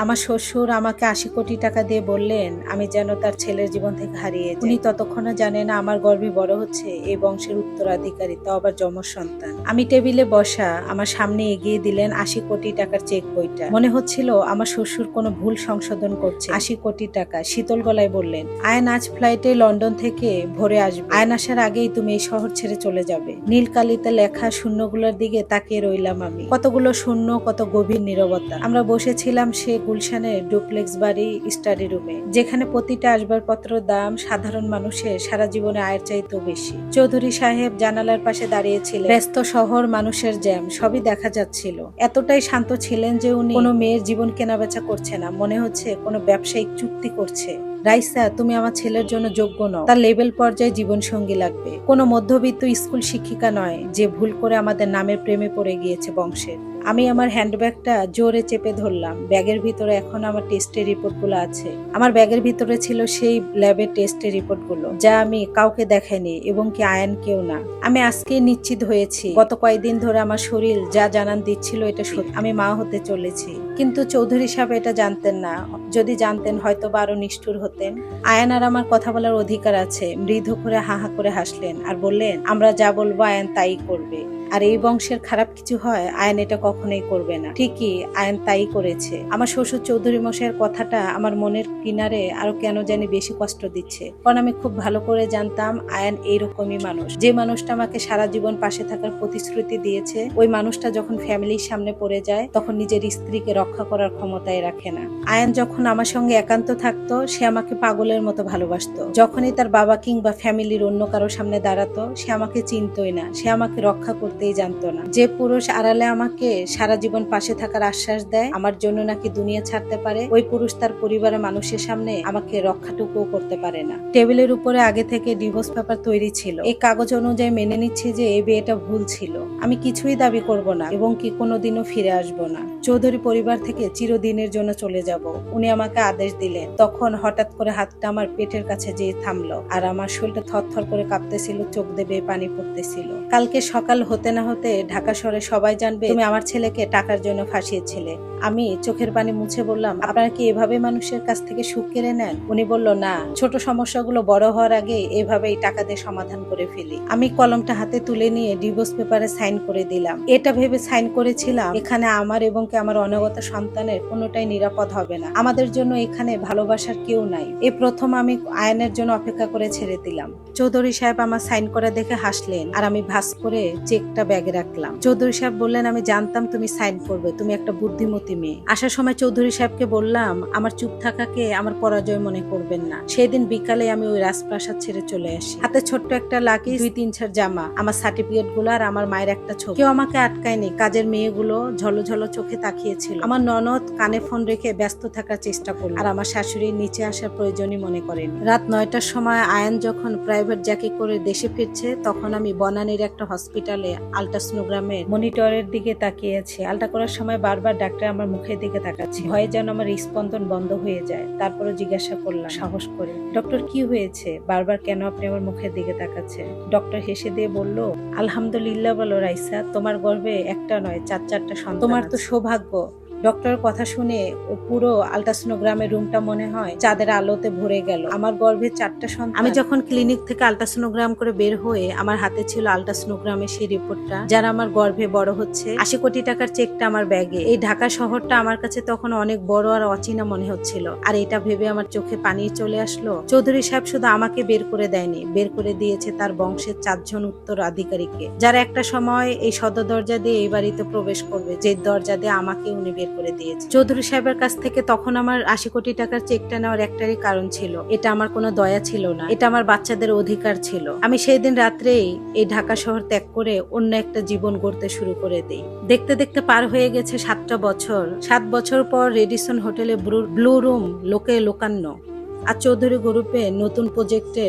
আমার শ্বশুর আমাকে ৮০ কোটি টাকা দিয়ে বললেন আমি যেন তার ছেলের জীবন থেকে হারিয়ে যাই। উনি ততক্ষণও জানে না আমার গর্ভে বড় হচ্ছে এই বংশের উত্তরাধিকারী, তাও আবার যমজ সন্তান। আমি টেবিলে বসা, আমার সামনে এগিয়ে দিলেন ৮০ কোটি টাকার চেক বইটা। মনে হচ্ছিল আমার শ্বশুর কোনো ভুল সংশোধন করছে। ৮০ কোটি টাকা। শীতল গলায় বললেন, আয়ন আজ ফ্লাইটে লন্ডন থেকে ভোরে আসবে। আয়ন আসার আগেই তুমি এই শহর ছেড়ে চলে যাবে। নীল কালিতে লেখা শূন্যগুলোর দিকে তাকিয়ে রইলাম আমি। কতগুলো শূন্য, কত গভীর নীরবতা। আমরা বসেছিলাম সে গুলশানের ডুপ্লেক্স বাড়ি স্টাডি রুমে, যেখানে প্রতিটা আসবাবপত্র দাম সাধারণ মানুষের সারা জীবনে আয়ের চাইতেও বেশি। চৌধুরী সাহেব জানালার পাশে দাঁড়িয়েছিলেন। ব্যস্ত শহর, মানুষের জ্যাম, সবই দেখা যাচ্ছিল। এতটাই শান্ত ছিলেন যে উনি কোনো মেয়ের জীবন কেনাবেচা করছে না, মনে হচ্ছে কোনো ব্যবসায়িক চুক্তি করছে। রাইসা, তুমি আমার ছেলের জন্য যোগ্য নও। তার লেভেল পর্যায়ে জীবন সঙ্গী লাগবে। কোনো মধ্যবিত্ত স্কুল শিক্ষিকা নয় যে ভুল করে আমাদের নামের প্রেমে পড়ে গিয়েছে বংশের। আমি আমার হ্যান্ডব্যাগটা জোরে চেপে ধরলাম। ব্যাগের ভিতরে এখন আমার টেস্টের রিপোর্টগুলো আছে। আমার ব্যাগের ভিতরে ছিল সেই ল্যাবের টেস্টের রিপোর্টগুলো, যা আমি কাউকে দেখাইনি এবং কি আয়ানকেও না। আমি আজকে নিশ্চিত হয়েছি গত কয়েকদিন ধরে আমার শরীর যা জানান দিচ্ছিল এটা সত্যি। আমি মা হতে চলেছি। কিন্তু চৌধুরী সাহেব এটা জানতেন না। যদি জানতেন হয়তো বা আরো নিষ্ঠুর হতেন। আয়ান আর আমার কথা বলার অধিকার আছে। মৃদু করে হাহা করে হাসলেন আর বললেন, আমরা যা বলবো আয়ান তাই করবে। আর এই বংশের খারাপ কিছু হয় আয়ন এটা কখনোই করবে না। ঠিকই, আয়ন তাই করেছে। আমার শ্বশুর চৌধুরী মশাইয়ের কথাটা আমার মনের কিনারে আরো কেন জানি বেশি কষ্ট দিচ্ছে। কারণ আমি খুব ভালো করে জানতাম আয়ন এইরকমই মানুষ। যে মানুষটা আমাকে সারা জীবন পাশে থাকার প্রতিশ্রুতি দিয়েছে, ওই মানুষটা যখন ফ্যামিলির সামনে পড়ে যায় তখন নিজের স্ত্রীকে রক্ষা করার ক্ষমতায় রাখে না। আয়ন যখন আমার সঙ্গে একান্ত থাকতো সে আমাকে পাগলের মতো ভালোবাসতো। যখনই তার বাবা কিংবা ফ্যামিলির অন্য কারোর সামনে দাঁড়াতো সে আমাকে চিনতই না, সে আমাকে রক্ষা করতেই জানতো না। যে পুরুষ আড়ালে আমাকে সারা জীবন পাশে থাকার আশ্বাস দেয়, আমার জন্য নাকি দুনিয়া ছাড়তে পারে, ওই পুরুষ তার পরিবারের মানুষের সামনে আমাকে রক্ষাটুকুও করতে পারে না। টেবিলের উপরে আগে থেকে ডিভোর্স পেপার তৈরি ছিল। এই কাগজ অনুযায়ী মেনে নিচ্ছি যে এই বিয়েটা ভুল ছিল। আমি কিছুই দাবি করব না এবং কি কোনোদিনও ফিরে আসব না। চৌধুরী পরিবার থেকে চিরদিনের জন্য চলে যাব, উনি আমাকে আদেশ দিলেন। তখন হঠাৎ করে হাতটা আমার পেটের কাছে যেয়ে থামলো আর আমার শরীরটা থরথর করে কাঁপতেছিল, চোখ দিয়ে পানি পড়তেছিল। কালকে সকাল হতে না হতে ঢাকা শহরে সবাই জানবে তুমি আমার ছেলেকে টাকার জন্য ফাঁসিয়েছিলে। আমি চোখের পানি মুছে বললাম, আপনারা কি এভাবে মানুষের কাছ থেকে সুখ কেড়ে নেন? উনি বলল, না, ছোট সমস্যাগুলো বড় হওয়ার আগে এভাবেই টাকা দিয়ে সমাধান করে ফেলি। আমি কলমটা হাতে তুলে নিয়ে ডিভোর্স পেপারে সাইন করে দিলাম। এটা ভেবে সাইন করেছিলাম এখানে আমার এবং কি আমার অনাগত সন্তানের কোনোটাই নিরাপদ হবে না। আমাদের জন্য এখানে ভালোবাসার কেউ নাই। এই প্রথম আমি আয়নের জন্য অপেক্ষা করে ছেড়ে দিলাম। চৌধুরী সাহেব আমার সাইন করে দেখে হাসলেন আর আমি ভাস করে চেকটা ব্যাগে রাখলাম। চৌধুরী সাহেব বললেন, আমি জানতাম তুমি সাইন করবে, তুমি একটা বুদ্ধিমতী মেয়ে। আসার সময় চৌধুরী সাহেবকে বললাম আমার চুপ থাকাকে আমার পরাজয় মনে করবেন না। সেদিন বিকালে আমি ওই রাজপ্রাসাদ ছেড়ে চলে আসি। হাতে ছোট্ট একটা লাকি, 2-3 জামা, আমার সার্টিফিকেট গুলো আর আমার মায়ের একটা ছবি। কেউ আমাকে আটকায়নি। কাজের মেয়েগুলো ঝলঝলো চোখে তাকিয়েছিল। আমার ননদ কানে ফোন রেখে ব্যস্ত থাকার চেষ্টা করল আর আমার শাশুড়ি নিচে আসার প্রয়োজনই মনে করেন। রাত 9টার সময় আয়ন যখন প্রাইভেট জ্যাকে করে দেশে ফিরছে তখন আমি বনানীর একটা হসপিটালে আল্ট্রাসোনোগ্রামের মনিটরের দিকে তাকিয়েছি। আলটা করার সময় বারবার ডাক্তার আমার মুখের দিকে তাকাচ্ছে। ভয়ে যেন আমার স্পন্দন বন্ধ হয়ে যায়। তারপরে জিজ্ঞাসা করলাম সাহস করে, ডক্টর কি হয়েছে? বারবার কেন আপনি আমার মুখের দিকে তাকাচ্ছেন? ডক্টর হেসে দিয়ে বলল, আলহামদুলিল্লাহ বলো রাইসা, তোমার গর্ভে একটা নয় 4-4টা সন্তান। তোমার তো সৌভাগ্য। ডক্টরের কথা শুনে ও পুরো আল্ট্রাসোনোগ্রামের রুমটা মনে হয় চাঁদের আলোতে ভরে গেল। আমার গর্ভে 4টা সন্তান। আমি যখন ক্লিনিক থেকে আল্ট্রাসোনোগ্রাম করে বের হয়ে আমার হাতে ছিল আল্ট্রাসোনোগ্রামের সেই রিপোর্টটা, যারা আমার গর্ভে বড় হচ্ছে। 80 কোটি টাকার চেকটা আমার ব্যাগে। এই ঢাকা শহরটা আমার কাছে তখন অনেক বড় আর অচেনা মনে হচ্ছিল। আর এটা ভেবে আমার চোখে পানি চলে আসলো। চৌধুরী সাহেব শুধু আমাকে বের করে দেয়নি, বের করে দিয়েছে তার বংশের 4জন উত্তরাধিকারীকে, যারা একটা সময় এই সদর দরজা দিয়ে এই বাড়িতে প্রবেশ করবে, যে দরজা দিয়ে আমাকে উনি বের করে দিয়েছে। চৌধুরী সাহেবের কাছ থেকে তখন আমার 80 কোটি টাকার চেকটা নেওয়ার একটারই কারণ ছিল, এটা আমার কোনো দয়া ছিল না, এটা আমার বাচ্চাদের অধিকার ছিল। আমি সেই দিন রাত্রেই এই ঢাকা শহর ত্যাগ করে অন্য একটা জীবন গড়তে শুরু করে দিই। দেখতে দেখতে পার হয়ে গেছে 7টা বছর। 7 বছর পর রেডিসন হোটেলে ব্লু রুম লোকে লোকান্ন আর চৌধুরী গ্রুপে নতুন প্রজেক্টে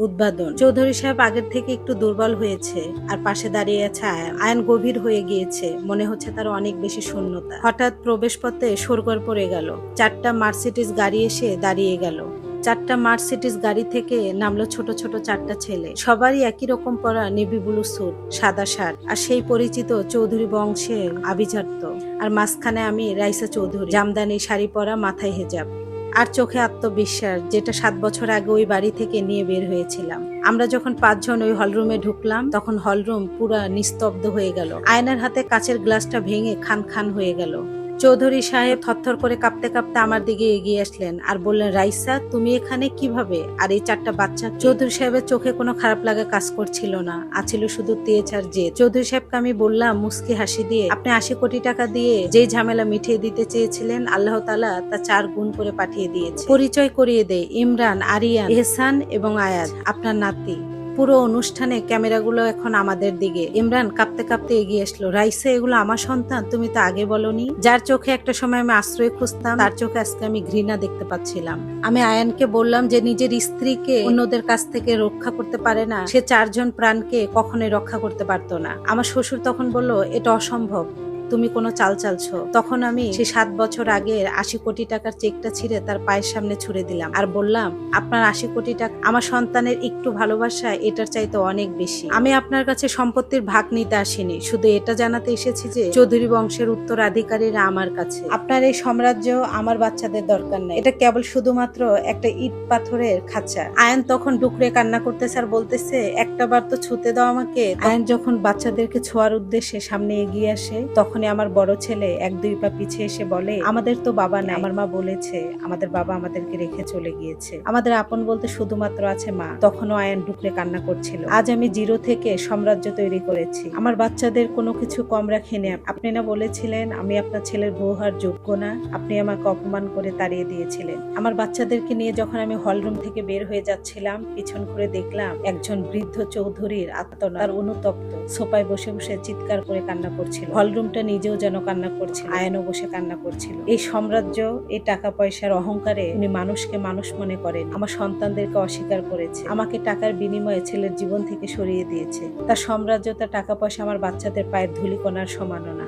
উদ্বোধন। চৌধুরী সাহেব আগের থেকে একটু দুর্বল হয়েছে আর পাশে দাঁড়িয়ে আছে আয়ন। আয়ন গভীর হয়ে গিয়েছে, মনে হচ্ছে তার অনেক বেশি শূন্যতা। হঠাৎ প্রবেশ পথে সরগর পড়ে গেল। 4টা মার্সিডিজ গাড়ি এসে দাঁড়িয়ে গেল। 4টা মার্সিডিজ গাড়ি থেকে নামলো ছোট ছোট 4টা ছেলে। সবারই একই রকম পরা নেভি ব্লু স্যুট, সাদা শার্ট, আর সেই পরিচিত চৌধুরী বংশের আভিজাত্য। আর মাঝখানে আমি রাইসা চৌধুরী, জামদানি শাড়ি পরা, মাথায় হেজাব আর চোখে আত্মবিশ্বাস, যেটা 7 বছর আগে ওই বাড়ি থেকে নিয়ে বের হয়েছিলাম। আমরা যখন 5 জন ওই হলরুমে ঢুকলাম, তখন হলরুম পুরা নিস্তব্ধ হয়ে গেল। আয়নার হাতে কাচের গ্লাসটা ভেঙে খান খান হয়ে গেল। চৌধুরী সাহেব থরথর করে কাঁপতে কাঁপতে আমার দিকে এগিয়ে আসলেন আর বললেন, রাইসা, তুমি এখানে কিভাবে? আর এই 4টা বাচ্চা? চৌধুরী সাহেবের চোখে কোনো খারাপ লাগা কাজ করছিল না, আছিল শুধু তেজ আর জেদ। চৌধুরী সাহেবকে আমি বললাম মুস্কি হাসি দিয়ে, আপনি 80 কোটি টাকা দিয়ে যেই ঝামেলা মিটিয়ে দিতে চেয়েছিলেন, আল্লাহ তাআলা তা 4 গুণ করে পাঠিয়ে দিয়েছে। পরিচয় করিয়ে দেয়, ইমরান, আরিয়ান, এহসান এবং আয়াজ, আপনার নাতি। পুরো অনুষ্ঠানে ক্যামেরাগুলো এখন আমাদের দিকে। ইমরান কাঁপতে কাঁপতে এগিয়ে আসলো, রাইসা, এগুলো আমার সন্তান, তুমি তো আগে বলনি। যার চোখে একটা সময় আমি আশ্রয় খুঁজতাম, তার চোখে আজকে আমি ঘৃণা দেখতে পাচ্ছিলাম। আমি আয়ানকে বললাম যে নিজের স্ত্রীকে অন্যদের কাছ থেকে রক্ষা করতে পারে না, সে 4 জন প্রাণকে কখনোই রক্ষা করতে পারতো না। আমার শ্বশুর তখন বলল, এটা অসম্ভব, তুমি কোনো চাল চালছো। তখন আমি সে 7 বছর আগের 80 কোটি টাকার চেকটা ছিঁড়ে তার পায়ের সামনে ছুড়ে দিলাম আর বললাম, আপনার 80 কোটি টাকা আমার সন্তানের একটু ভালোবাসা এটার চাইতে অনেক বেশি। আমি আপনার কাছে সম্পত্তির ভাগ নিতে আসিনি, শুধু এটা জানাতে এসেছি যে চৌধুরী বংশের উত্তরাধিকারীরা আমার কাছে। আপনার এই সাম্রাজ্য আমার বাচ্চাদের দরকার নাই, এটা কেবল শুধুমাত্র একটা ইট পাথরের খাঁচা। আয়ন তখন ডুকরে কান্না করতেছে আর বলতেছে, একটা বার তো ছুতে দাও আমাকে। আয়ন যখন বাচ্চাদেরকে ছোঁয়ার উদ্দেশ্যে সামনে এগিয়ে আসে, তখন আমার বড় ছেলে 1-2 পা পিছিয়ে এসে বলে, আমাদের তো বাবা নেই, আমার মা বলেছে আমাদের বাবা আমাদেরকে রেখে চলে গিয়েছে, আমাদের আপন বলতে শুধুমাত্র আছে মা। তখনও আয়ন ডুকরে কান্না করছিল। আজ আমি 0 থেকে সাম্রাজ্য তৈরি করেছি, আমার বাচ্চাদের কোনো কিছু কম রাখিনি। আপনি না বলেছিলেন আমি আপনার ছেলের বউ হওয়ার যোগ্য না? আপনি আমাকে অপমান করে তাড়িয়ে দিয়েছিলেন। আমার বাচ্চাদেরকে নিয়ে যখন আমি হলরুম থেকে বের হয়ে যাচ্ছিলাম, পিছন ঘুরে দেখলাম একজন বৃদ্ধ চৌধুরীর আত্মনাদ আর অনুতপ্ত সোফায় বসে বসে চিৎকার করে কান্না করছিল। হলরুমটা নিজেও যেন কান্না করছিল, আয়নও বসে কান্না করছিল। এই সাম্রাজ্য, এই টাকা পয়সার অহংকারে উনি মানুষকে মানুষ মনে করেন। আমার সন্তানদেরকে অস্বীকার করেছে, আমাকে টাকার বিনিময়ে ছেলের জীবন থেকে সরিয়ে দিয়েছে। তার সাম্রাজ্য, তার টাকা পয়সা আমার বাচ্চাদের পায়ের ধুলিকণার সমানও না।